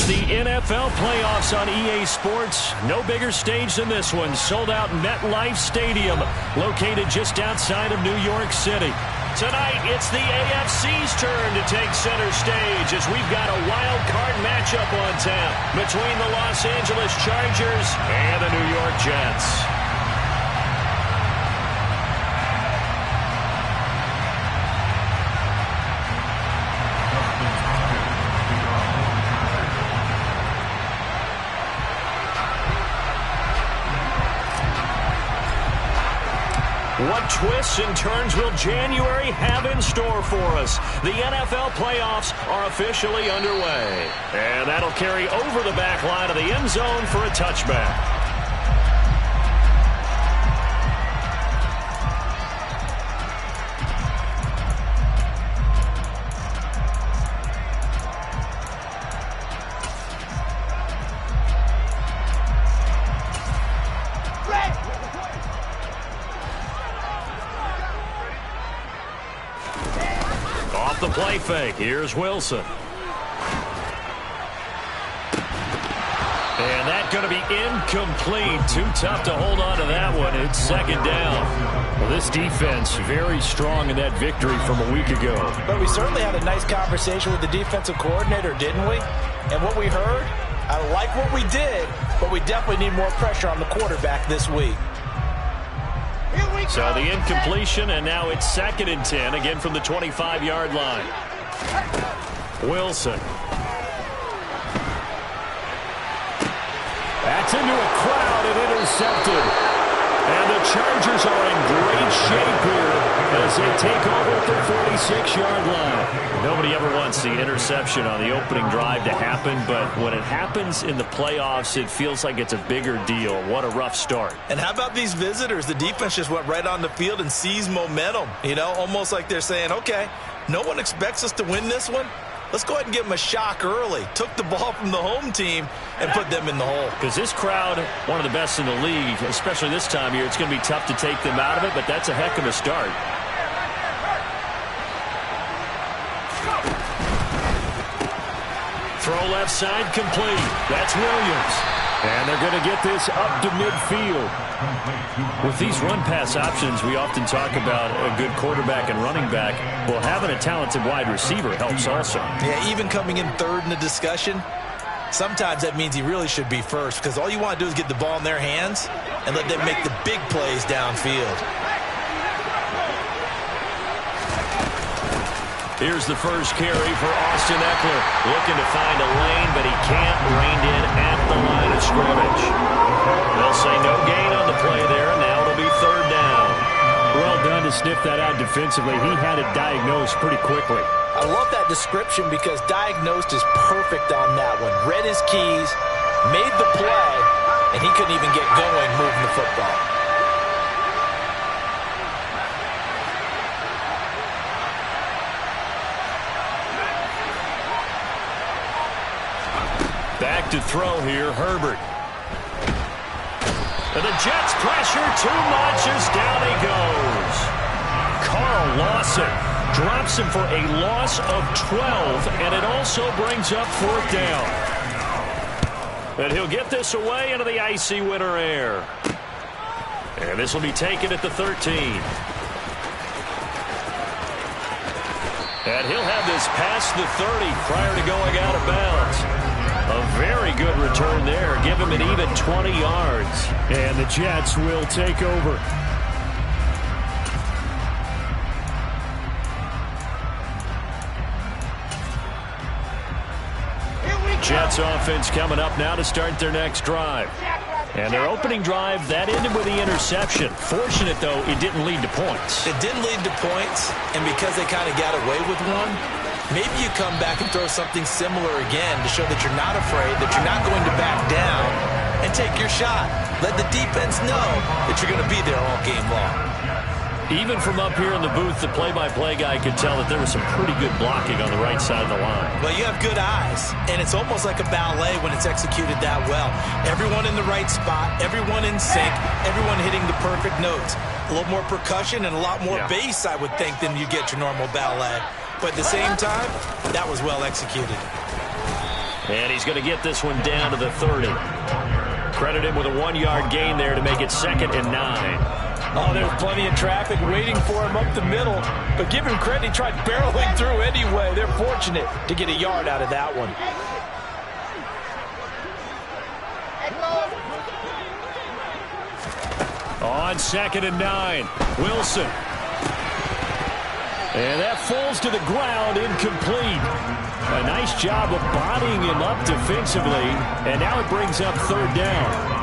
It's the NFL playoffs on EA Sports. No bigger stage than this one. Sold out MetLife Stadium, located just outside of New York City. Tonight, it's the AFC's turn to take center stage as we've got a wild card matchup on tap between the Los Angeles Chargers and the New York Jets. What twists and turns will January have in store for us? The NFL playoffs are officially underway. And that'll carry over the back line of the end zone for a touchback. The play fake. Here's Wilson. And that's going to be incomplete. Too tough to hold on to that one. It's second down. Well, this defense very strong in that victory from a week ago. But we certainly had a nice conversation with the defensive coordinator, didn't we? And what we heard, I like what we did, but we definitely need more pressure on the quarterback this week. So the incompletion, and now it's 2nd and 10, again from the 25-yard line. Wilson. That's into a crowd and intercepted. And the Chargers are in great shape here as they take over at the 46-yard line. Nobody ever wants the interception on the opening drive to happen, but when it happens in the playoffs, it feels like it's a bigger deal. What a rough start. And how about these visitors? The defense just went right on the field and seized momentum. You know, almost like they're saying, okay, no one expects us to win this one. Let's go ahead and give them a shock early. Took the ball from the home team and put them in the hole. Because this crowd, one of the best in the league, especially this time of year, it's going to be tough to take them out of it, but that's a heck of a start. Throw left side complete. That's Williams. And they're going to get this up to midfield. With these run-pass options, we often talk about a good quarterback and running back. Well, having a talented wide receiver helps also. Yeah, even coming in third in the discussion, sometimes that means he really should be first because all you want to do is get the ball in their hands and let them make the big plays downfield. Here's the first carry for Austin Eckler. Looking to find a lane, but he can't. Reined in at the line of scrimmage. They'll say no gain on the play there, and now it'll be 3rd down. Well done to sniff that out defensively. He had it diagnosed pretty quickly. I love that description because diagnosed is perfect on that one. Read his keys, made the play, and he couldn't even get going moving the football. Back to throw here, Herbert. And the Jets pressure too much as down he goes. Carl Lawson drops him for a loss of 12, and it also brings up 4th down. And he'll get this away into the icy winter air. And this will be taken at the 13. And he'll have this past the 30 prior to going out of bounds. A very good return there. Give him an even 20 yards. And the Jets will take over. Jets offense coming up now to start their next drive. And their opening drive, that ended with the interception. Fortunate, though, it didn't lead to points. It didn't lead to points, and because they kind of got away with one, maybe you come back and throw something similar again to show that you're not afraid, that you're not going to back down, and take your shot. Let the defense know that you're going to be there all game long. Even from up here in the booth, the play-by-play guy could tell that there was some pretty good blocking on the right side of the line. Well, you have good eyes, and it's almost like a ballet when it's executed that well. Everyone in the right spot, everyone in sync, everyone hitting the perfect notes. A little more percussion and a lot more bass, I would think, than you get your normal ballet. But at the same time, that was well executed. And he's going to get this one down to the 30. Credit him with a 1-yard gain there to make it 2nd and 9. Oh, there's plenty of traffic waiting for him up the middle. But give him credit, he tried barreling through anyway. They're fortunate to get a yard out of that one. On 2nd and 9, Wilson. And that falls to the ground, incomplete. A nice job of bodying him up defensively, and now it brings up 3rd down.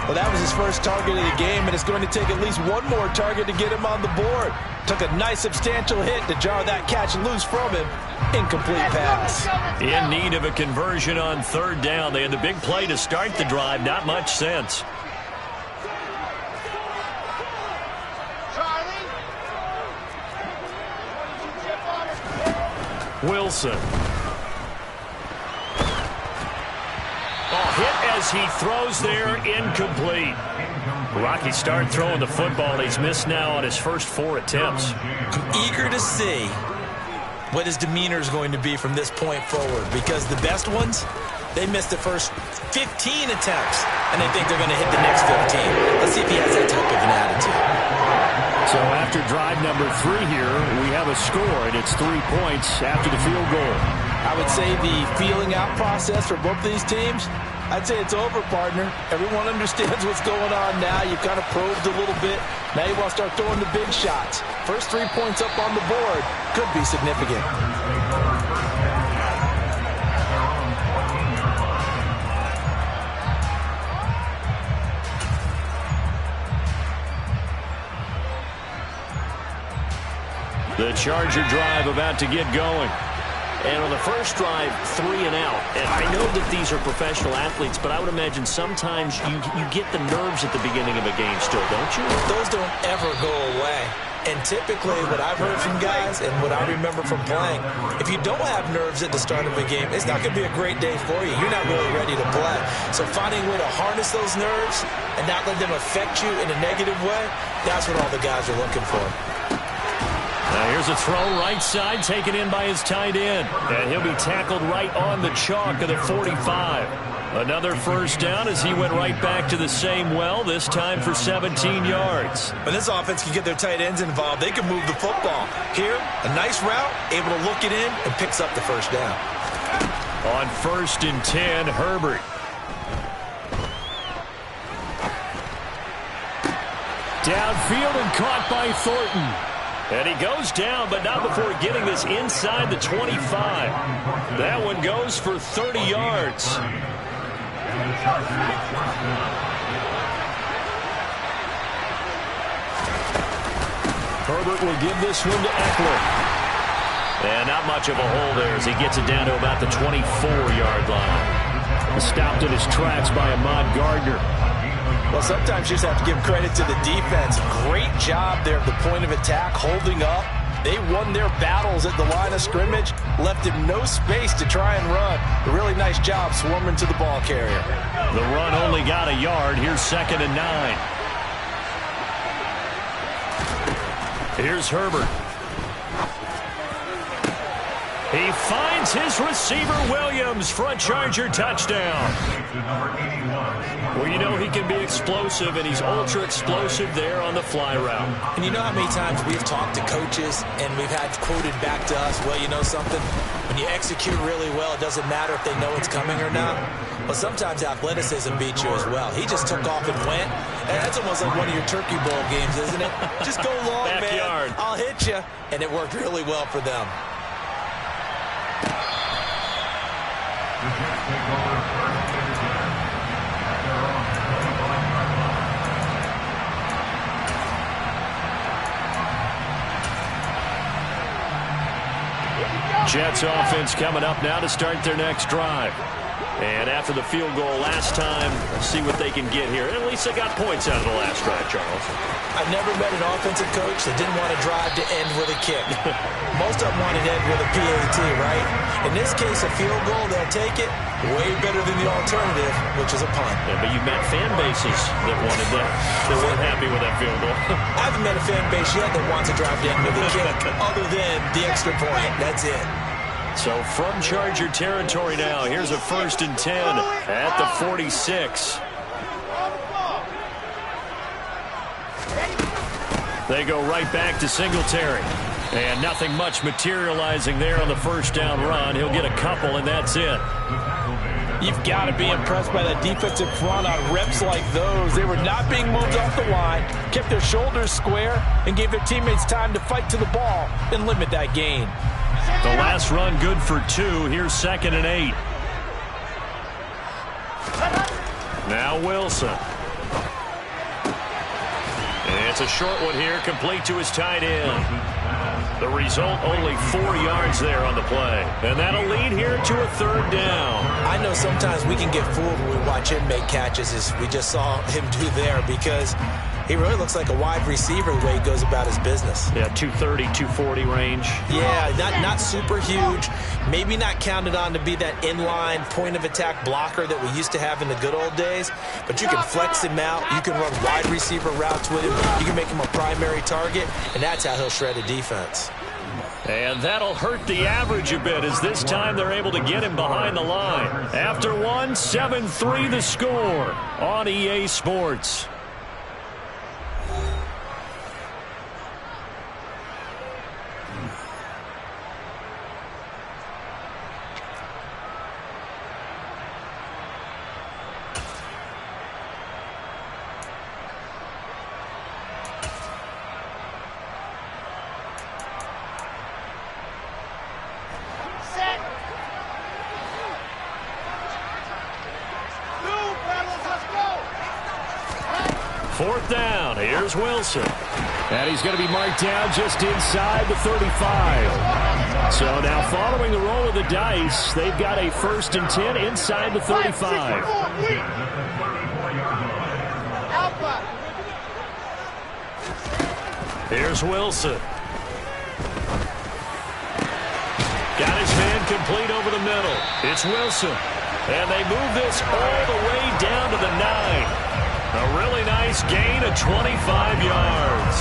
Well, that was his first target of the game, and it's going to take at least one more target to get him on the board. Took a nice substantial hit to jar that catch loose from him. Incomplete pass. In need of a conversion on 3rd down. They had the big play to start the drive. Not much sense. Wilson. Hit as he throws there, incomplete. Rocky start throwing the football. He's missed now on his first 4 attempts. I'm eager to see what his demeanor is going to be from this point forward, because the best ones, they missed the first 15 attempts, and they think they're going to hit the next 15. Let's see if he has that type of an attitude. So after drive number 3 here, we have a score, and it's 3 points after the field goal. I would say the feeling out process for both these teams, I'd say it's over, partner. Everyone understands what's going on now. You've kind of probed a little bit. Now you want to start throwing the big shots. First 3 points up on the board could be significant. The Charger drive about to get going. And on the first drive, 3 and out. And I know that these are professional athletes, but I would imagine sometimes you get the nerves at the beginning of a game still, don't you? Those don't ever go away. And typically what I've heard from guys and what I remember from playing, if you don't have nerves at the start of a game, it's not going to be a great day for you. You're not really ready to play. So finding a way to harness those nerves and not let them affect you in a negative way, that's what all the guys are looking for. Now here's a throw right side taken in by his tight end. And he'll be tackled right on the chalk of the 45. Another first down as he went right back to the same well, this time for 17 yards. When this offense can get their tight ends involved, they can move the football. Here, a nice route, able to look it in, and picks up the first down. On 1st and 10, Herbert. Downfield and caught by Thornton. And he goes down, but not before getting this inside the 25. That one goes for 30 yards. Herbert will give this one to Eckler. And not much of a hole there as he gets it down to about the 24-yard line. Stopped in his tracks by Ahmad Gardner. Well, sometimes you just have to give credit to the defense. Great job there at the point of attack, holding up. They won their battles at the line of scrimmage, left him no space to try and run. A really nice job swarming to the ball carrier. The run only got a yard. Here's 2nd and 9. Here's Herbert. He finds his receiver, Williams, for a Charger touchdown. Well, you know he can be explosive, and he's ultra-explosive there on the fly route. And you know how many times we've talked to coaches, and we've had quoted back to us, well, you know something? When you execute really well, it doesn't matter if they know it's coming or not. Well, sometimes athleticism beats you as well. He just took off and went. And that's almost like one of your Turkey Bowl games, isn't it? Just go long, Backyard. man. I'll hit you. And it worked really well for them. Jets offense coming up now to start their next drive. And after the field goal last time, see what they can get here. At least they got points out of the last drive, Charles. I've never met an offensive coach that didn't want to drive to end with a kick. Most of them want to end with a PAT, right? In this case, a field goal, they'll take it. Way better than the alternative, which is a punt. Yeah, but you've met fan bases that wanted that. They weren't happy with that field goal. I haven't met a fan base yet that wants to drive to end with a kick, other than the extra point. That's it. So from Charger territory now, here's a 1st and 10 at the 46. They go right back to Singletary. And nothing much materializing there on the 1st down run. He'll get a couple, and that's it. You've got to be impressed by that defensive front on reps like those. They were not being moved off the line, kept their shoulders square, and gave their teammates time to fight to the ball and limit that gain. The last run good for 2. Here's 2nd and 8. Now Wilson. And it's a short one here, complete to his tight end. The result, only 4 yards there on the play. And that'll lead here to a 3rd down. I know sometimes we can get fooled when we watch him make catches, as we just saw him do there, because he really looks like a wide receiver the way he goes about his business. Yeah, 230, 240 range. Yeah, not super huge. Maybe not counted on to be that inline point-of-attack blocker that we used to have in the good old days. But you can flex him out. You can run wide receiver routes with him. You can make him a primary target, and that's how he'll shred a defense. And that'll hurt the average a bit, as this time they're able to get him behind the line. After one, 7-3 the score on EA Sports. Fourth down, here's Wilson. And he's going to be marked down just inside the 35. So now following the roll of the dice, they've got a 1st and 10 inside the 35. Here's Wilson. Got his man complete over the middle. It's Wilson. And they move this all the way down to the 9. A really nice gain of 25 yards.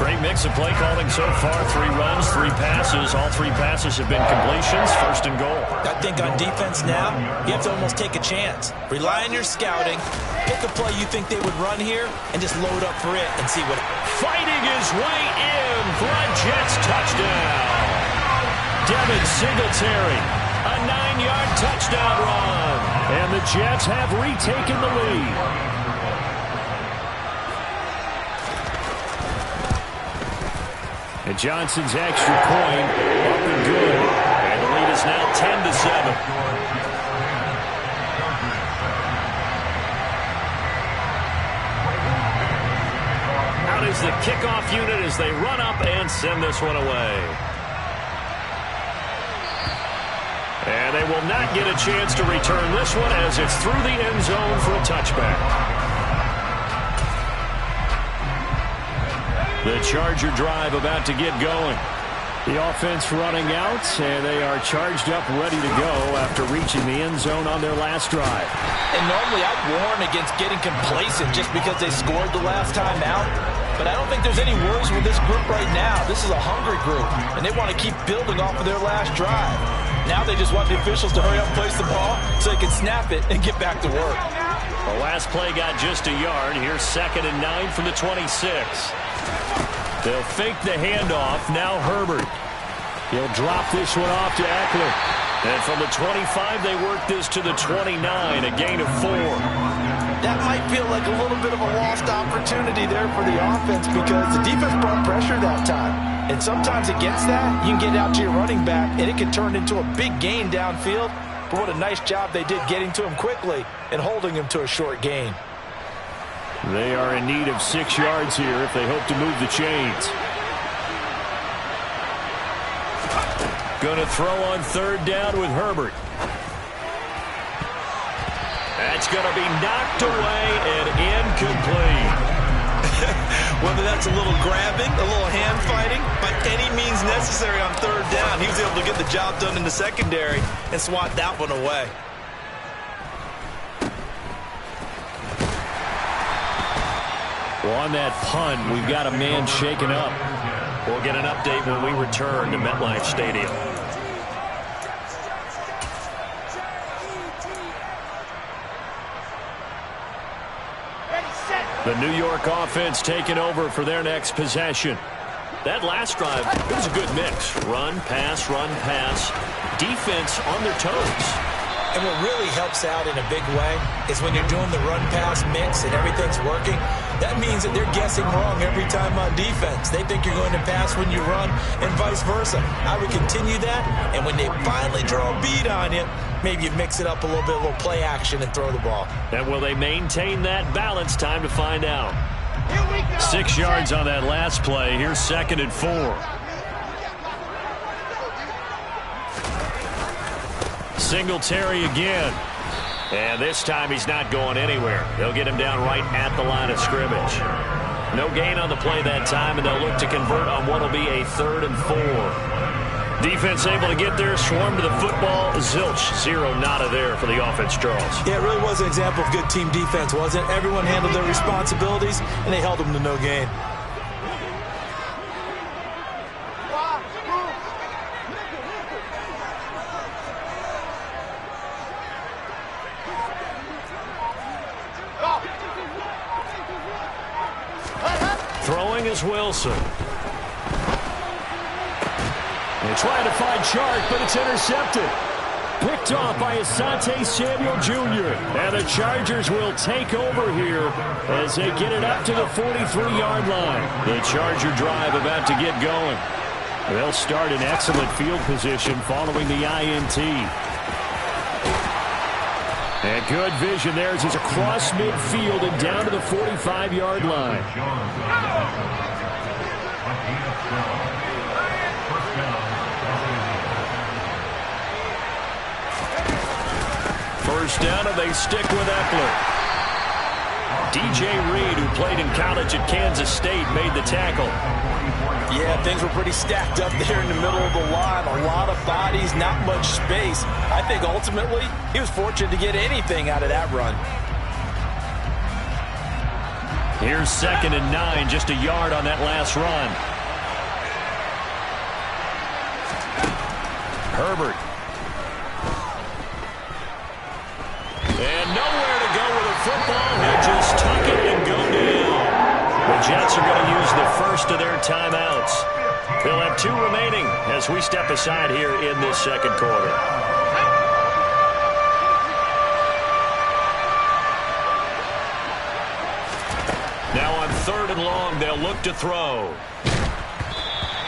Great mix of play calling so far. 3 runs, 3 passes. All 3 passes have been completions. 1st and goal. I think on defense now, you have to almost take a chance. Rely on your scouting. Pick a play you think they would run here and just load up for it and see what. Fighting his way in for a Jets touchdown. Devin Singletary. A 9-yard touchdown run. And the Jets have retaken the lead. And Johnson's extra point up and good. And the lead is now 10-7. Out is the kickoff unit as they run up and send this one away. And they will not get a chance to return this one as it's through the end zone for a touchback. The Charger drive about to get going. The offense running out, and they are charged up, ready to go after reaching the end zone on their last drive. And normally I'd warn against getting complacent just because they scored the last time out. But I don't think there's any worries with this group right now. This is a hungry group, and they want to keep building off of their last drive. Now they just want the officials to hurry up and place the ball so they can snap it and get back to work. The last play got just a yard. Here's 2nd and 9 from the 26. They'll fake the handoff. Now Herbert. He'll drop this one off to Eckler. And from the 25, they work this to the 29, a gain of 4. That might feel like a little bit of a lost opportunity there for the offense because the defense brought pressure that time. And sometimes against that, you can get out to your running back, and it can turn into a big gain downfield. But what a nice job they did getting to him quickly and holding him to a short gain. They are in need of 6 yards here if they hope to move the chains. Going to throw on 3rd down with Herbert. That's going to be knocked away and incomplete. Whether that's a little grabbing, a little hand fighting, by any means necessary on 3rd down, he was able to get the job done in the secondary and swat that one away. Well, on that punt, we've got a man shaken up. We'll get an update when we return to MetLife Stadium. The New York offense taking over for their next possession. That last drive, it was a good mix. Run, pass, defense on their toes. And what really helps out in a big way is when you're doing the run-pass mix and everything's working, that means that they're guessing wrong every time on defense. They think you're going to pass when you run and vice versa. I would continue that, and when they finally draw a beat on you, maybe you mix it up a little bit, a little play action, and throw the ball. And will they maintain that balance? Time to find out. 6 yards on that last play. Here's 2nd and 4. Singletary again. And this time he's not going anywhere. They'll get him down right at the line of scrimmage. No gain on the play that time, and they'll look to convert on what will be a 3rd and 4. Defense able to get there, swarm to the football. Zilch, 0 nada there for the offense, Charles. Yeah, it really was an example of good team defense, wasn't it? Everyone handled their responsibilities, and they held them to no gain. Throwing is Wilson. They're trying to find Chark, but it's intercepted. Picked off by Asante Samuel Jr. And the Chargers will take over here as they get it up to the 43-yard line. The Charger drive about to get going. They'll start in excellent field position following the INT. And good vision there as he's across midfield and down to the 45-yard line. First down, and they stick with Eckler. DJ Reed, who played in college at Kansas State, made the tackle. Yeah, things were pretty stacked up there in the middle of the line. A lot of bodies, not much space. I think ultimately he was fortunate to get anything out of that run. Here's 2nd and 9, just a yard on that last run. Herbert. And nowhere to go with the football. He'll just tuck it and go down. The Jets are going to use the first of their timeouts. They'll have 2 remaining as we step aside here in this second quarter. Now on 3rd and long, they'll look to throw.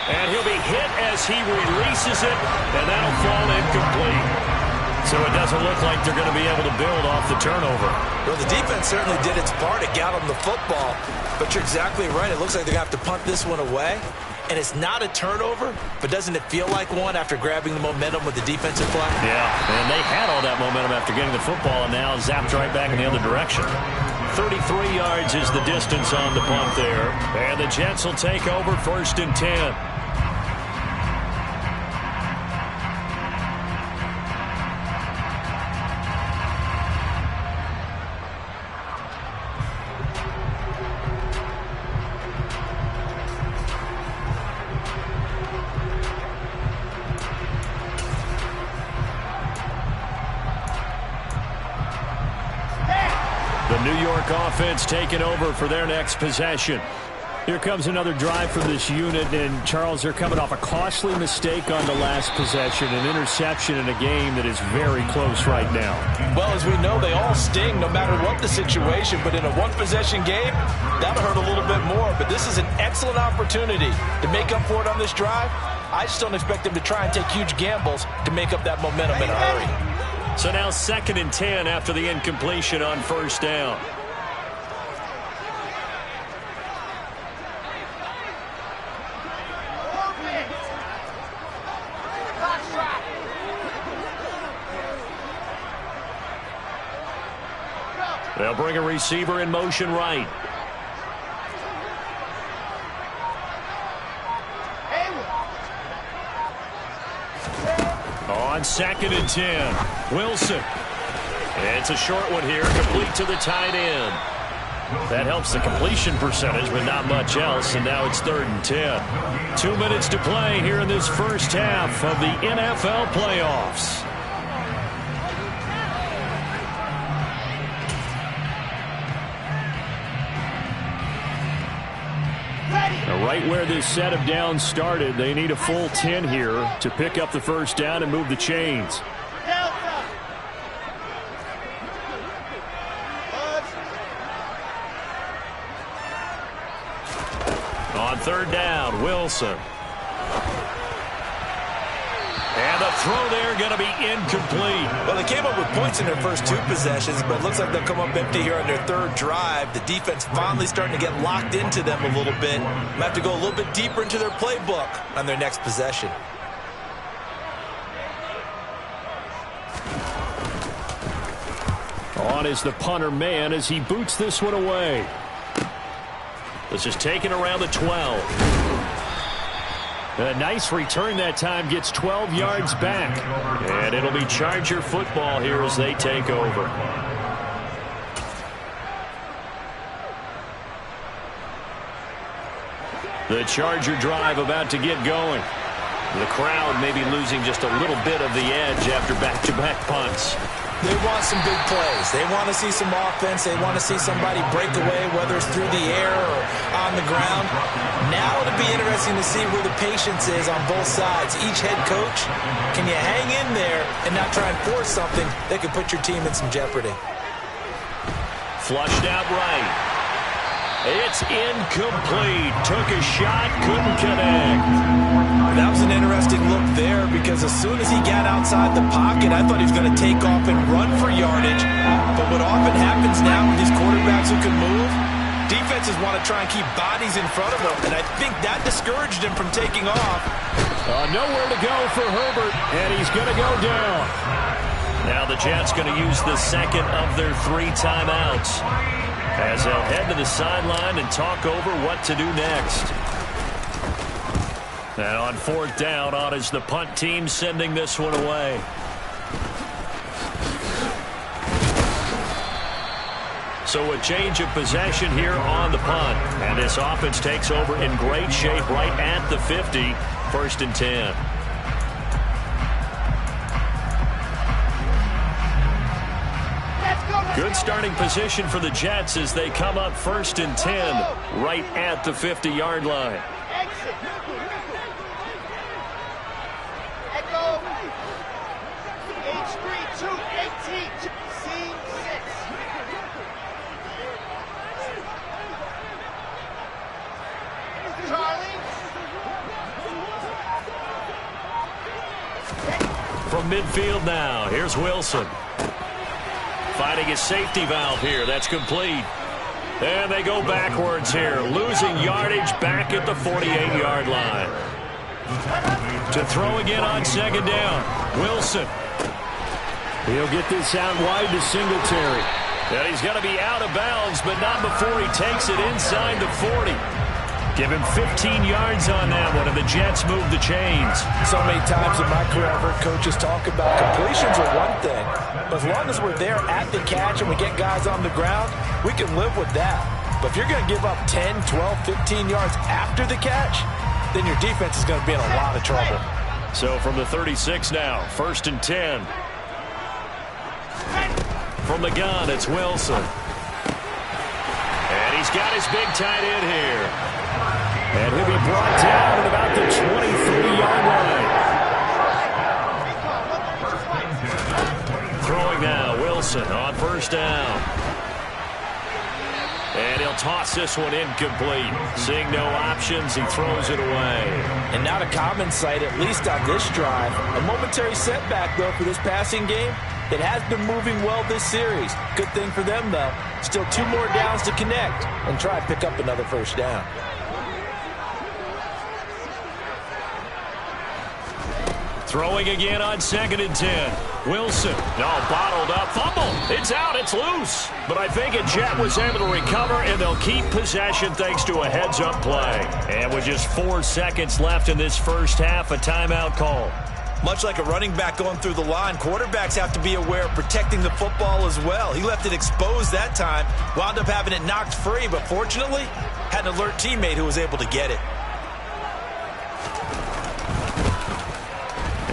And he'll be hit as he releases it, and that'll fall incomplete. So it doesn't look like they're going to be able to build off the turnover. Well, the defense certainly did its part. It got them the football. But you're exactly right. It looks like they're going to have to punt this one away. And it's not a turnover, but doesn't it feel like one after grabbing the momentum with the defensive play? Yeah, and they had all that momentum after getting the football and now zapped right back in the other direction. 33 yards is the distance on the punt there. And the Jets will take over 1st and 10. The New York offense taking over for their next possession. Here comes another drive from this unit, and Charles, they're coming off a costly mistake on the last possession, an interception in a game that is very close right now. Well, as we know, they all sting no matter what the situation, but in a one-possession game, that'll hurt a little bit more. But this is an excellent opportunity to make up for it on this drive. I just don't expect them to try and take huge gambles to make up that momentum in a hurry. So now 2nd and 10 after the incompletion on 1st down. They'll bring a receiver in motion right. On 2nd and 10, Wilson. And it's a short one here, complete to the tight end. That helps the completion percentage, but not much else, and now it's 3rd and 10. 2 minutes to play here in this first half of the NFL playoffs. Now, right where this set of downs started, they need a full 10 here to pick up the first down and move the chains. On third down, Wilson. And the throw there going to be incomplete. Well, they came up with points in their first 2 possessions, but it looks like they'll come up empty here on their 3rd drive. The defense finally starting to get locked into them a little bit. Might have to go a little bit deeper into their playbook on their next possession. On is the punter man as he boots this one away. This is taken around the 12. A nice return that time, gets 12 yards back. And it'll be Charger football here as they take over. The Charger drive about to get going. The crowd may be losing just a little bit of the edge after back-to-back punts. They want some big plays. They want to see some offense. They want to see somebody break away, whether it's through the air or on the ground. Now it'll be interesting to see where the patience is on both sides. Each head coach, can you hang in there and not try and force something that could put your team in some jeopardy? Flushed out right. It's incomplete. Took a shot, couldn't connect. That was an interesting look there because as soon as he got outside the pocket, I thought he was going to take off and run for yardage. But what often happens now with these quarterbacks who can move, defenses want to try and keep bodies in front of them, and I think that discouraged him from taking off. Nowhere to go for Herbert, and he's going to go down. Now the Jets going to use the second of their 3 timeouts as they'll head to the sideline and talk over what to do next. And on 4th down, on is the punt team sending this one away. So a change of possession here on the punt. And this offense takes over in great shape right at the 50. 1st and 10. Good starting position for the Jets as they come up 1st and 10 right at the 50-yard line. From midfield now, here's Wilson. Finding his safety valve here. That's complete. And they go backwards here. Losing yardage back at the 48-yard line. To throw again on 2nd down. Wilson. He'll get this out wide to Singletary. And he's going to be out of bounds, but not before he takes it inside the 40. Give him 15 yards on that one, and the Jets move the chains. So many times in my career, I've heard coaches talk about completions are one thing. But as long as we're there at the catch and we get guys on the ground, we can live with that. But if you're going to give up 10, 12, 15 yards after the catch, then your defense is going to be in a lot of trouble. So from the 36 now, 1st and 10. From the gun, it's Wilson. And he's got his big tight end here. And he'll be brought down at about the 23-yard line. Throwing now, Wilson on 1st down. And he'll toss this one incomplete. Seeing no options, he throws it away. And not a common sight, at least on this drive. A momentary setback, though, for this passing game. It has been moving well this series. Good thing for them, though. Still 2 more downs to connect and try and pick up another 1st down. Throwing again on 2nd and 10. Wilson. No, bottled up. Fumble. It's out. It's loose. But I think a Jet was able to recover, and they'll keep possession thanks to a heads-up play. And with just 4 seconds left in this first half, a timeout call. Much like a running back going through the line, quarterbacks have to be aware of protecting the football as well. He left it exposed that time, wound up having it knocked free, but fortunately, had an alert teammate who was able to get it.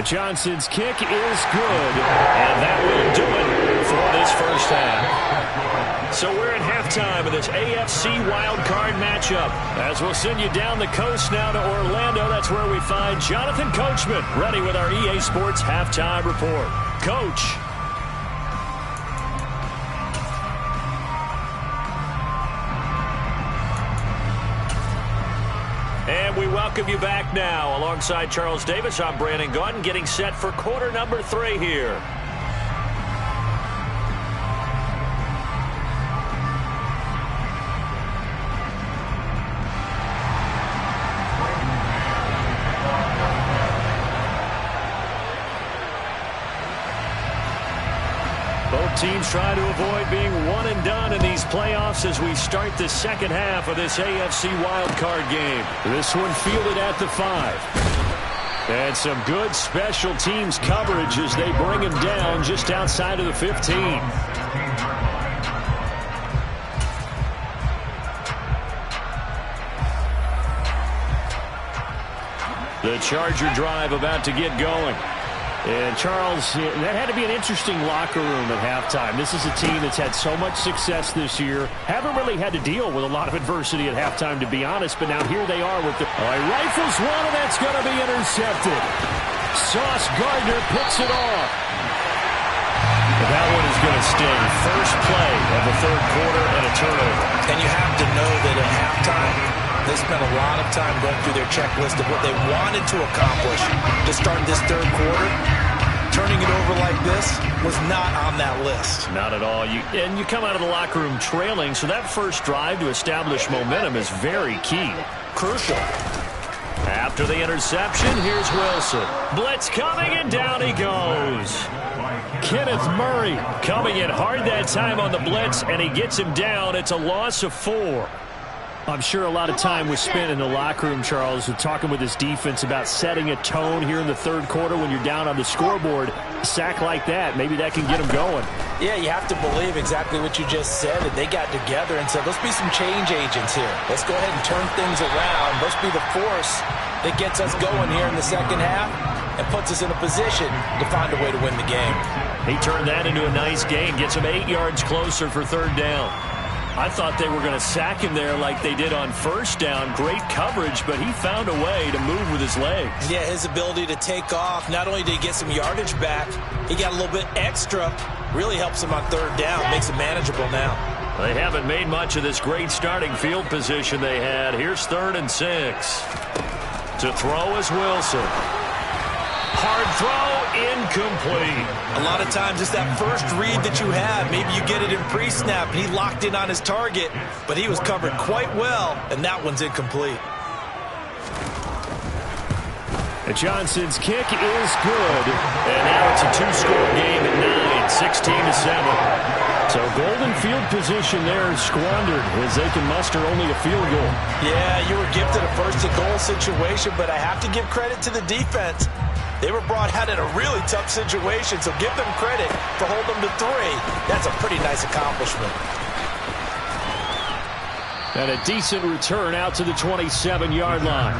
Johnson's kick is good. And that will do it for this first half. So we're at halftime. halftime of this AFC wildcard matchup. As we'll send you down the coast now to Orlando, that's where we find Jonathan Coachman, ready with our EA Sports halftime report. Coach. And we welcome you back now. Alongside Charles Davis, I'm Brandon Gaudin, getting set for quarter number 3 here. Both teams try to avoid being one and done in these playoffs as we start the second half of this AFC wildcard game. This one fielded at the 5. And some good special teams coverage as they bring him down just outside of the 15. The Charger drive about to get going. And, Charles, that had to be an interesting locker room at halftime. This is a team that's had so much success this year. Haven't really had to deal with a lot of adversity at halftime, to be honest. But now here they are with the... rifles one, and that's going to be intercepted. Sauce Gardner picks it off. That one is going to sting. First play of the third quarter and a turnover. And you have to know that at halftime, they spent a lot of time going through their checklist of what they wanted to accomplish to start this third quarter. Turning it over like this was not on that list. Not at all. You come out of the locker room trailing, so that first drive to establish momentum is very key. Crucial. After the interception, here's Wilson. Blitz coming, and down he goes. Kenneth Murray coming in hard that time on the blitz, and he gets him down. It's a loss of 4. I'm sure a lot of time was spent in the locker room, Charles, talking with his defense about setting a tone here in the third quarter when you're down on the scoreboard. A sack like that, maybe that can get him going. Yeah, you have to believe exactly what you just said, that they got together and said, let's be some change agents here. Let's go ahead and turn things around. Let's be the force that gets us going here in the second half and puts us in a position to find a way to win the game. He turned that into a nice gain, gets him 8 yards closer for third down. I thought they were going to sack him there like they did on first down. Great coverage, but he found a way to move with his legs. Yeah, his ability to take off, not only did he get some yardage back, he got a little bit extra. Really helps him on third down, makes it manageable now. They haven't made much of this great starting field position they had. Here's 3rd and 6. To throw is Wilson. Hard throw, incomplete. A lot of times it's that first read that you have. Maybe you get it in pre-snap, and he locked in on his target, but he was covered quite well, and that one's incomplete. And Johnson's kick is good, and now it's a 2-score game at 9, 16-7. So golden field position there squandered as they can muster only a field goal. Yeah, you were gifted a first-and-goal situation, but I have to give credit to the defense. They were brought out in a really tough situation, so give them credit for holding them to 3. That's a pretty nice accomplishment. And a decent return out to the 27-yard line.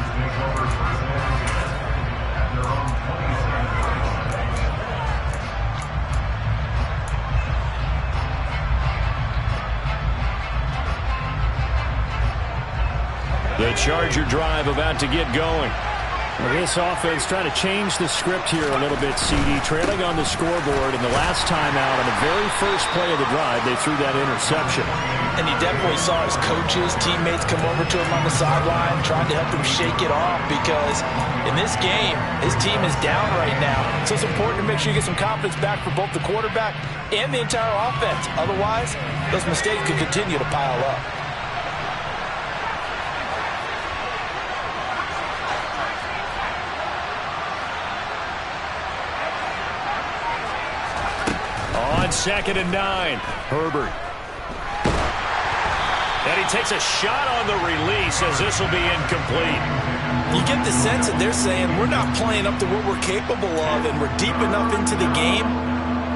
The Charger drive about to get going. This offense trying to change the script here a little bit, CD. Trailing on the scoreboard, and the last time out on the very first play of the drive, they threw that interception. And he definitely saw his coaches, teammates come over to him on the sideline, trying to help him shake it off, because in this game, his team is down right now. So it's important to make sure you get some confidence back for both the quarterback and the entire offense. Otherwise, those mistakes could continue to pile up. On 2nd and 9, Herbert. And he takes a shot on the release as this will be incomplete. You get the sense that they're saying we're not playing up to what we're capable of, and we're deep enough into the game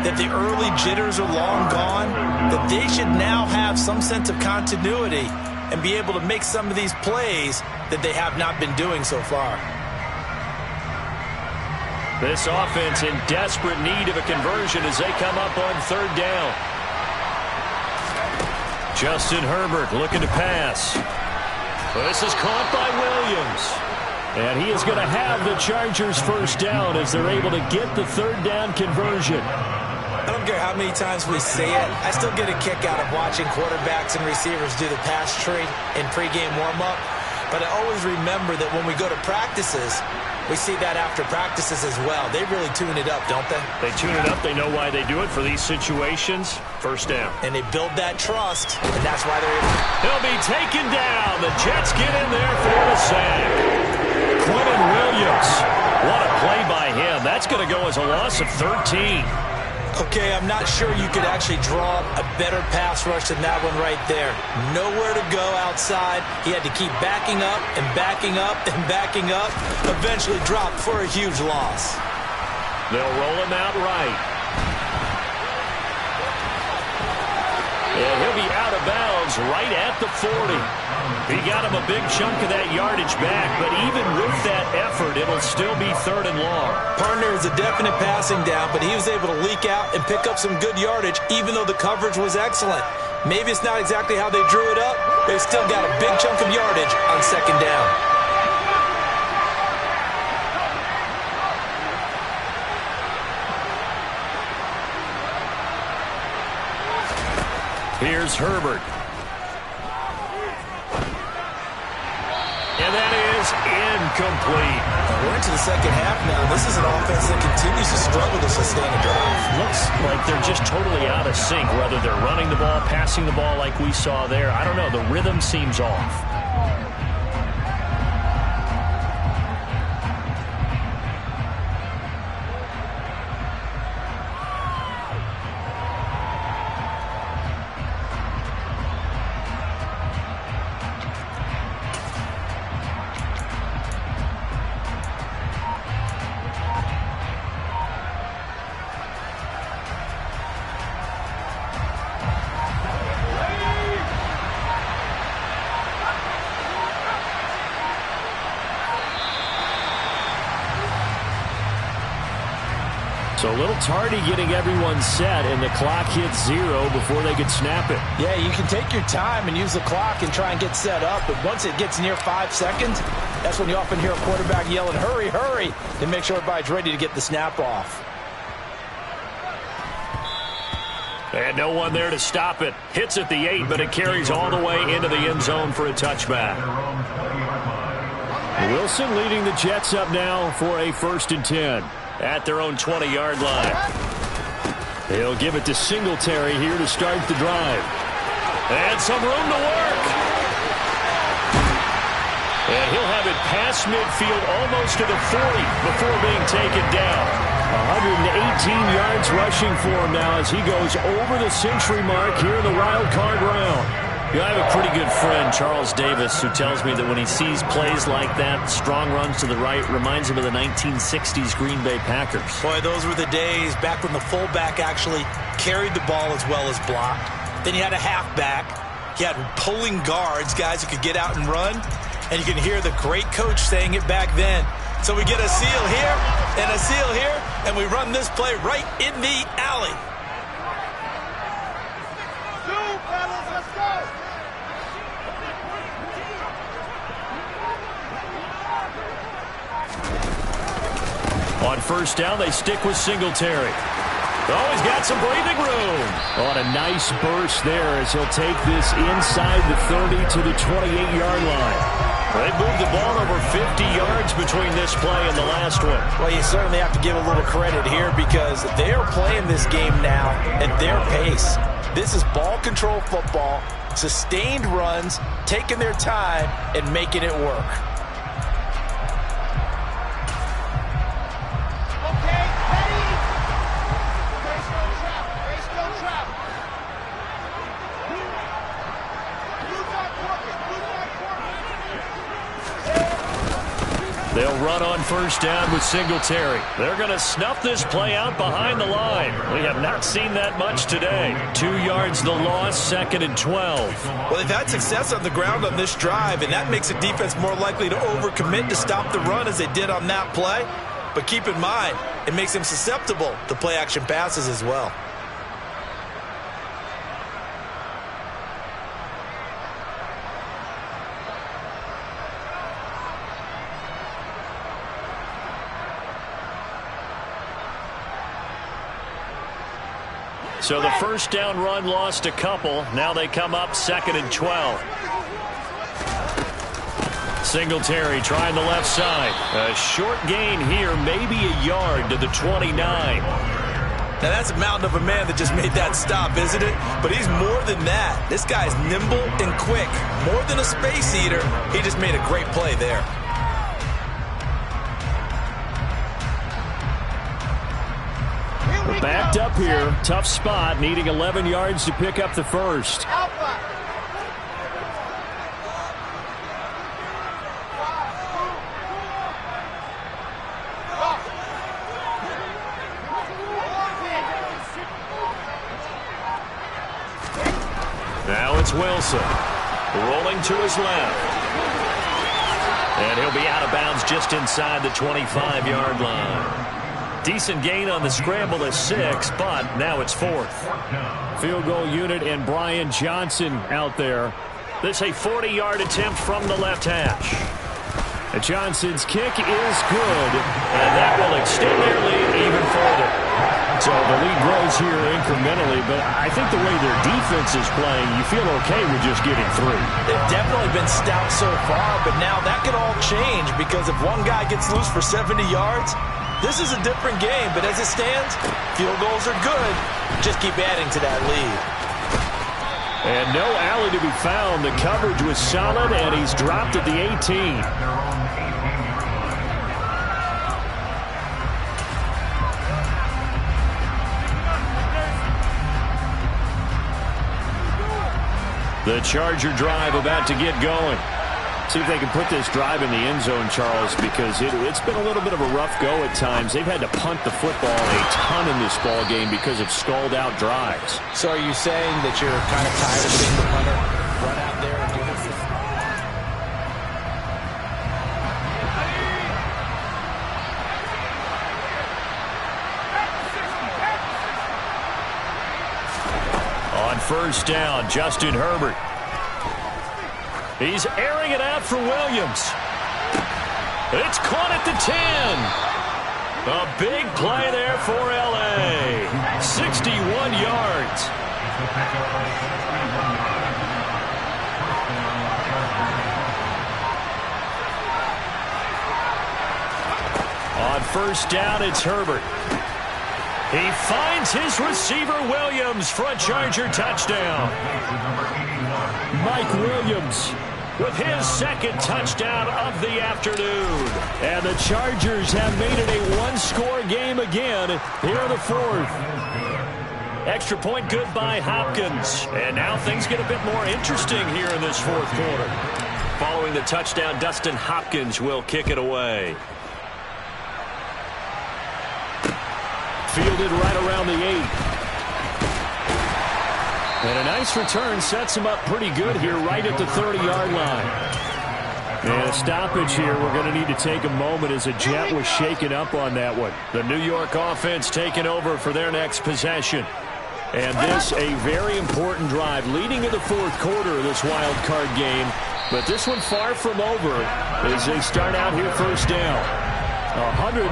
that the early jitters are long gone, that they should now have some sense of continuity and be able to make some of these plays that they have not been doing so far. This offense in desperate need of a conversion as they come up on 3rd down. Justin Herbert looking to pass. This is caught by Williams. And he is going to have the Chargers first down as they're able to get the third down conversion. I don't care how many times we say it, I still get a kick out of watching quarterbacks and receivers do the pass tree in pregame warm-up. But I always remember that when we go to practices, we see that after practices as well. They really tune it up, don't they? They tune it up. They know why they do it for these situations. First down. And they build that trust, and that's why they're able. He'll be taken down. The Jets get in there for the sack. Quentin Williams. What a play by him. That's going to go as a loss of 13. Okay, I'm not sure you could actually draw a better pass rush than that one right there. Nowhere to go outside. He had to keep backing up and backing up and backing up. Eventually dropped for a huge loss. They'll roll him out right. And he'll be out of bounds right at the 40. He got him a big chunk of that yardage back, but even with that effort, it'll still be third and long. Partner is a definite passing down, but he was able to leak out and pick up some good yardage, even though the coverage was excellent. Maybe it's not exactly how they drew it up, but he still got a big chunk of yardage on second down. Here's Herbert. And that is incomplete. We're into the second half now. This is an offense that continues to struggle to sustain a drive. Looks like they're just totally out of sync, whether they're running the ball, passing the ball like we saw there. I don't know. The rhythm seems off. So a little tardy getting everyone set, and the clock hits 0 before they could snap it. Yeah, you can take your time and use the clock and try and get set up, but once it gets near 5 seconds, that's when you often hear a quarterback yelling, hurry, hurry, to make sure everybody's ready to get the snap off. And no one there to stop it. Hits at the 8, but it carries all the way into the end zone for a touchback. Wilson leading the Jets up now for a 1st and 10. At their own 20-yard line. He'll give it to Singletary here to start the drive. And some room to work. And he'll have it past midfield almost to the 40 before being taken down. 118 yards rushing for him now as he goes over the century mark here in the wild card round. I have a pretty good friend, Charles Davis, who tells me that when he sees plays like that, strong runs to the right, reminds him of the 1960s Green Bay Packers. Boy, those were the days back when the fullback actually carried the ball as well as blocked. Then you had a halfback. You had pulling guards, guys who could get out and run. And you can hear the great coach saying it back then. So we get a seal here and a seal here, and we run this play right in the alley. On 1st down, they stick with Singletary. Oh, he's got some breathing room. On a nice burst there as he'll take this inside the 30 to the 28-yard line. They moved the ball over 50 yards between this play and the last one. Well, you certainly have to give a little credit here because they're playing this game now at their pace. This is ball control football, sustained runs, taking their time, and making it work. They'll run on 1st down with Singletary. They're going to snuff this play out behind the line. We have not seen that much today. 2 yards the loss, 2nd and 12. Well, they've had success on the ground on this drive, and that makes the defense more likely to overcommit to stop the run as they did on that play. But keep in mind, it makes them susceptible to play-action passes as well. So the first down run lost a couple. Now they come up 2nd and 12. Singletary trying the left side. A short gain here, maybe a yard to the 29. Now that's a mountain of a man that just made that stop, isn't it? But he's more than that. This guy's nimble and quick. More than a space eater. He just made a great play there. We're backed up here. Tough spot, needing 11 yards to pick up the first. Now it's Wilson, rolling to his left. And he'll be out of bounds just inside the 25-yard line. Decent gain on the scramble to 6, but now it's 4th. Field goal unit and Brian Johnson out there. This a 40-yard attempt from the left hash. Johnson's kick is good, and that will extend their lead even further. So the lead grows here incrementally, but I think the way their defense is playing, you feel okay with just getting 3. They've definitely been stout so far, but now that could all change because if one guy gets loose for 70 yards, this is a different game. But as it stands, field goals are good. Just keep adding to that lead. And no alley to be found. The coverage was solid, and he's dropped at the 18. The Charger drive about to get going. See if they can put this drive in the end zone, Charles, because it's been a little bit of a rough go at times. They've had to punt the football a ton in this ball game because of stalled-out drives. So are you saying that you're kind of tired of seeing the punter run out there and do this? On first down, Justin Herbert. He's airing it out for Williams. It's caught at the 10. A big play there for L.A. 61 yards. On first down, it's Herbert. He finds his receiver, Williams, for a Charger touchdown. Mike Williams with his second touchdown of the afternoon. And the Chargers have made it a one-score game again here in the 4th. Extra point good by Hopkins. And now things get a bit more interesting here in this 4th quarter. Following the touchdown, Dustin Hopkins will kick it away. Fielded right around the 8. And a nice return sets him up pretty good here right at the 30-yard line. And a stoppage here. We're going to need to take a moment as a jet was shaken up on that one. The New York offense taking over for their next possession. And this a very important drive leading to the 4th quarter of this wild card game. But this one far from over as they start out here first down. 142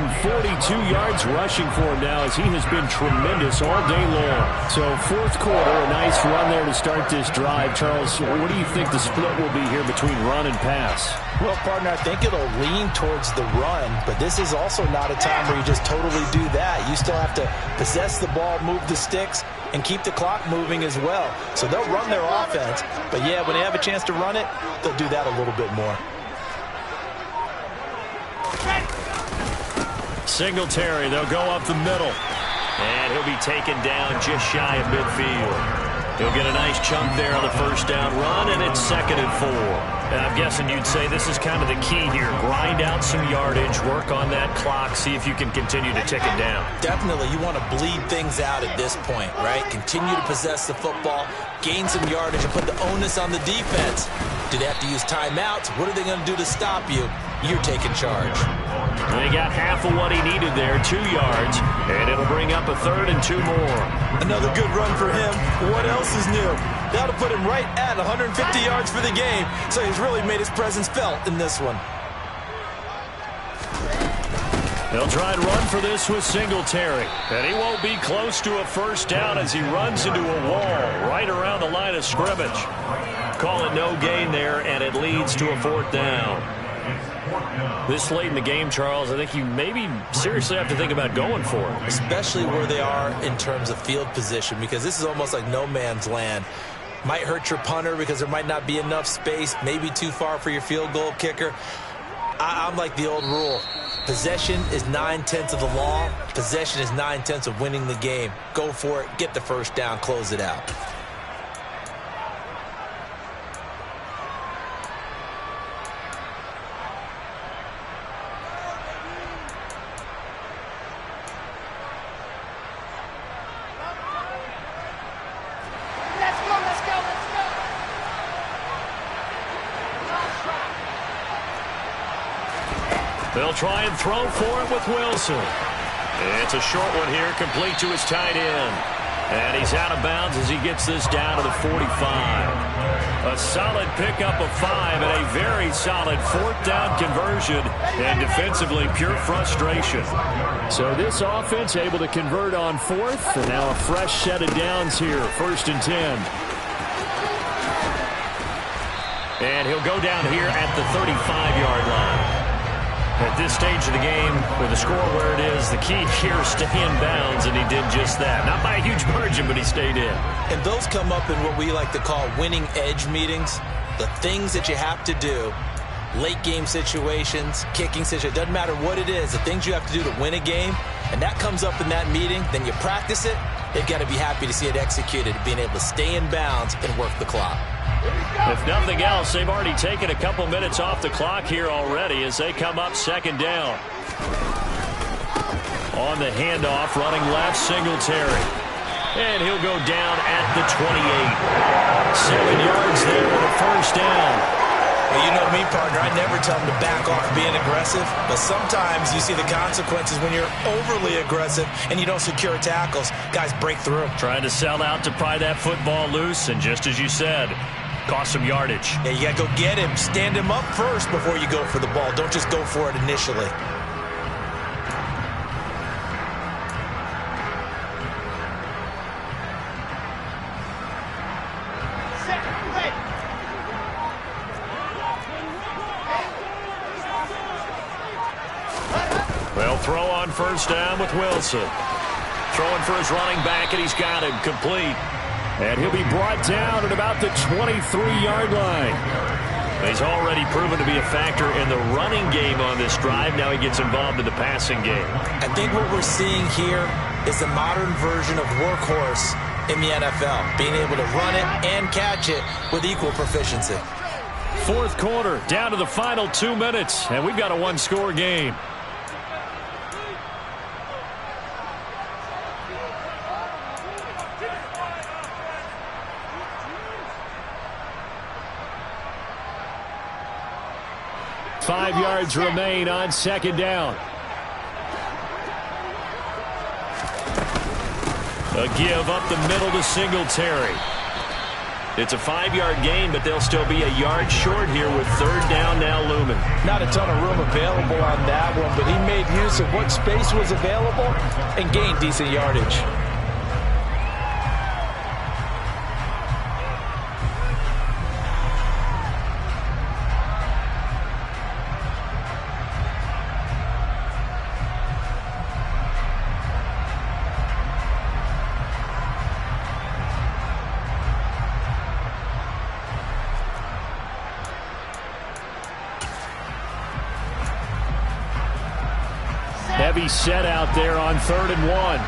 yards rushing for him now as he has been tremendous all day long. So 4th quarter, a nice run there to start this drive. Charles, what do you think the split will be here between run and pass? Well, partner, I think it'll lean towards the run, but this is also not a time where you just totally do that. You still have to possess the ball, move the sticks, and keep the clock moving as well. So they'll run their offense, but yeah, when they have a chance to run it, they'll do that a little bit more. Singletary, they'll go up the middle. And he'll be taken down just shy of midfield. He'll get a nice chunk there on the first down run, and it's 2nd and 4. And I'm guessing you'd say this is kind of the key here. Grind out some yardage, work on that clock, see if you can continue to tick it down. Definitely. You want to bleed things out at this point, right? Continue to possess the football, gain some yardage, and put the onus on the defense. Do they have to use timeouts? What are they going to do to stop you? You're taking charge. They got half of what he needed there, 2 yards, and it'll bring up a 3rd and 2 more. Another good run for him. What else is new? That'll put him right at 150 yards for the game, so he's really made his presence felt in this one. They'll try and run for this with Singletary. And he won't be close to a first down as he runs into a wall right around the line of scrimmage. Call it no gain there, and it leads to a 4th down. This late in the game, Charles, I think you maybe seriously have to think about going for it. Especially where they are in terms of field position, because this is almost like no man's land. Might hurt your punter because there might not be enough space, maybe too far for your field goal kicker. I'm like the old rule. Possession is 9/10 of the law. Possession is 9/10 of winning the game. Go for it, get the first down, close it out. They'll try and throw for it with Wilson. It's a short one here, complete to his tight end. And he's out of bounds as he gets this down to the 45. A solid pickup of 5 and a very solid 4th down conversion. And defensively, pure frustration. So this offense able to convert on 4th. And now a fresh set of downs here, 1st and 10. And he'll go down here at the 35-yard line. At this stage of the game, with the score where it is, the key here is stay in bounds, and he did just that. Not by a huge margin, but he stayed in. And those come up in what we like to call winning edge meetings. The things that you have to do, late game situations, kicking situations, doesn't matter what it is, the things you have to do to win a game, and that comes up in that meeting, then you practice it, they've got to be happy to see it executed, being able to stay in bounds and work the clock. If nothing else, they've already taken a couple minutes off the clock here already as they come up 2nd down. On the handoff, running left, Singletary. And he'll go down at the 28. 7 yards there with a first down. Well, you know me, partner, I never tell them to back off being aggressive, but sometimes you see the consequences when you're overly aggressive and you don't secure tackles. Guys break through. Trying to sell out to pry that football loose, and just as you said, cost some yardage. Yeah, you got to go get him. Stand him up first before you go for the ball. Don't just go for it initially. They'll throw on first down with Wilson. Throwing for his running back, and he's got him complete. And he'll be brought down at about the 23-yard line. He's already proven to be a factor in the running game on this drive. Now he gets involved in the passing game. I think what we're seeing here is the modern version of workhorse in the NFL, being able to run it and catch it with equal proficiency. 4th quarter, down to the final 2 minutes, and we've got a 1-score game. Five yards remain on 2nd down. A give up the middle to Singletary. It's a 5-yard gain, but they'll still be a yard short here with 3rd down now looming. Not a ton of room available on that one, but he made use of what space was available and gained decent yardage. Heavy set out there on 3rd and 1.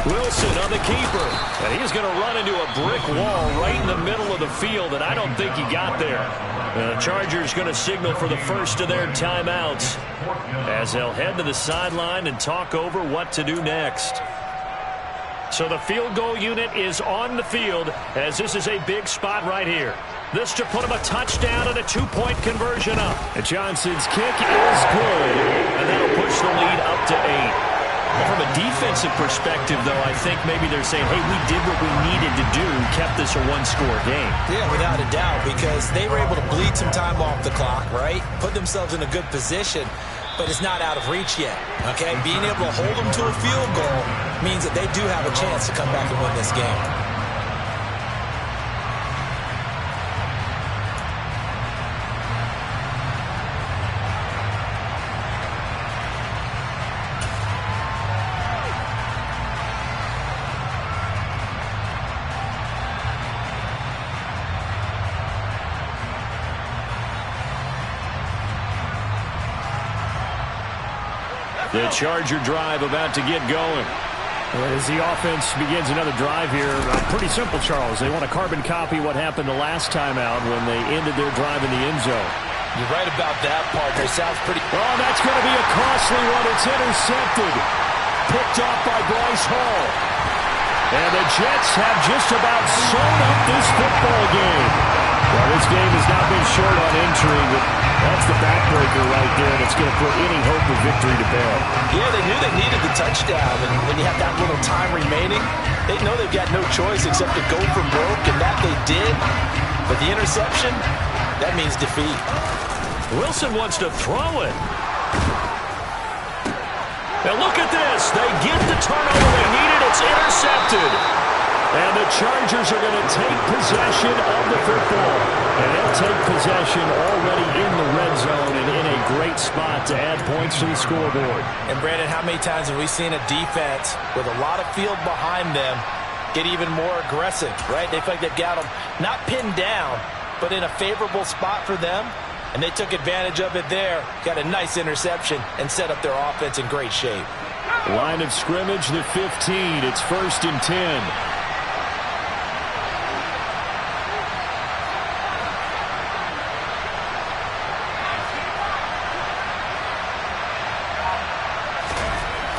Wilson on the keeper. And he's going to run into a brick wall right in the middle of the field, and I don't think he got there. The Chargers going to signal for the first of their timeouts as they'll head to the sideline and talk over what to do next. So the field goal unit is on the field as this is a big spot right here. This to put him a touchdown and a 2-point conversion up. And Johnson's kick is good, and that'll push the lead up to 8. Well, from a defensive perspective, though, I think maybe they're saying, hey, we did what we needed to do, kept this a one-score game. Yeah, without a doubt, because they were able to bleed some time off the clock, right? Put themselves in a good position, but it's not out of reach yet, okay? Being able to hold them to a field goal means that they do have a chance to come back and win this game. The Charger drive about to get going. As the offense begins another drive here, pretty simple, Charles. They want to carbon copy what happened the last time out when they ended their drive in the end zone. You're right about that, partner. Sounds pretty... Oh, that's going to be a costly one. It's intercepted. Picked off by Bryce Hall. And the Jets have just about sewn up this football game. Well, this game has not been short on intrigue, but that's the backbreaker right there, and it's going to put any hope of victory to bed. Yeah, they knew they needed the touchdown, and when you have that little time remaining, they know they've got no choice except to go for broke, and that they did. But the interception, that means defeat. Wilson wants to throw it. Now look at this. They get the turnover they needed. It's intercepted. And the Chargers are going to take possession of the football. And they'll take possession already in the red zone and in a great spot to add points to the scoreboard. And, Brandon, how many times have we seen a defense with a lot of field behind them get even more aggressive, right? They feel like they've got them not pinned down, but in a favorable spot for them. And they took advantage of it there, got a nice interception, and set up their offense in great shape. Line of scrimmage, the 15. It's 1st and 10.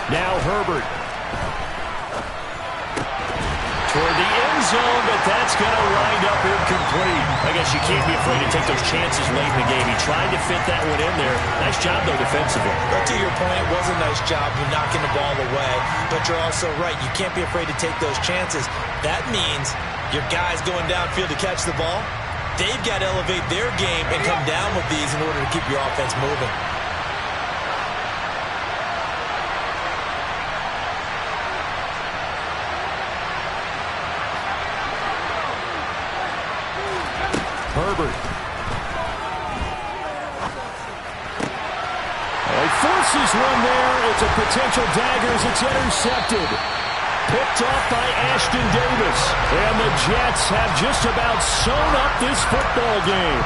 Now Herbert. Toward the end zone, but that's going to wind up incomplete. I guess you can't be afraid to take those chances late in the game. He tried to fit that one in there. Nice job, though, defensively. But to your point, it was a nice job of knocking the ball away. But you're also right. You can't be afraid to take those chances. That means your guys going downfield to catch the ball, they've got to elevate their game and come down with these in order to keep your offense moving. Herbert. He forces one there. It's a potential dagger as it's intercepted. Picked off by Ashton Davis. And the Jets have just about sewn up this football game.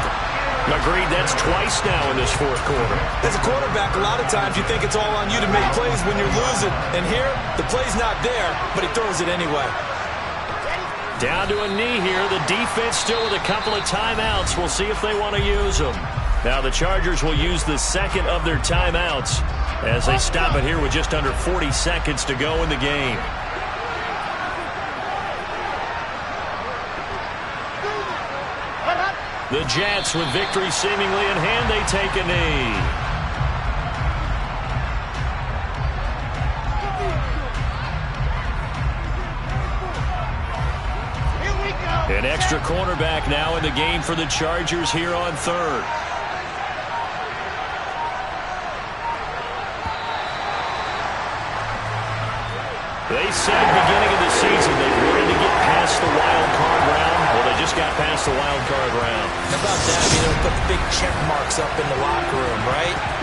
Agreed, that's twice now in this fourth quarter. As a quarterback, a lot of times you think it's all on you to make plays when you're losing. And here, the play's not there, but he throws it anyway. Down to a knee here. The defense still with a couple of timeouts. We'll see if they want to use them. Now the Chargers will use the second of their timeouts as they stop it here with just under 40 seconds to go in the game. The Jets, with victory seemingly in hand, they take a knee. An extra cornerback now in the game for the Chargers here on third. They said beginning of the season they wanted to get past the wild card round. Well, they just got past the wild card round. How about that? I mean, they'll put big check marks up in the locker room, right?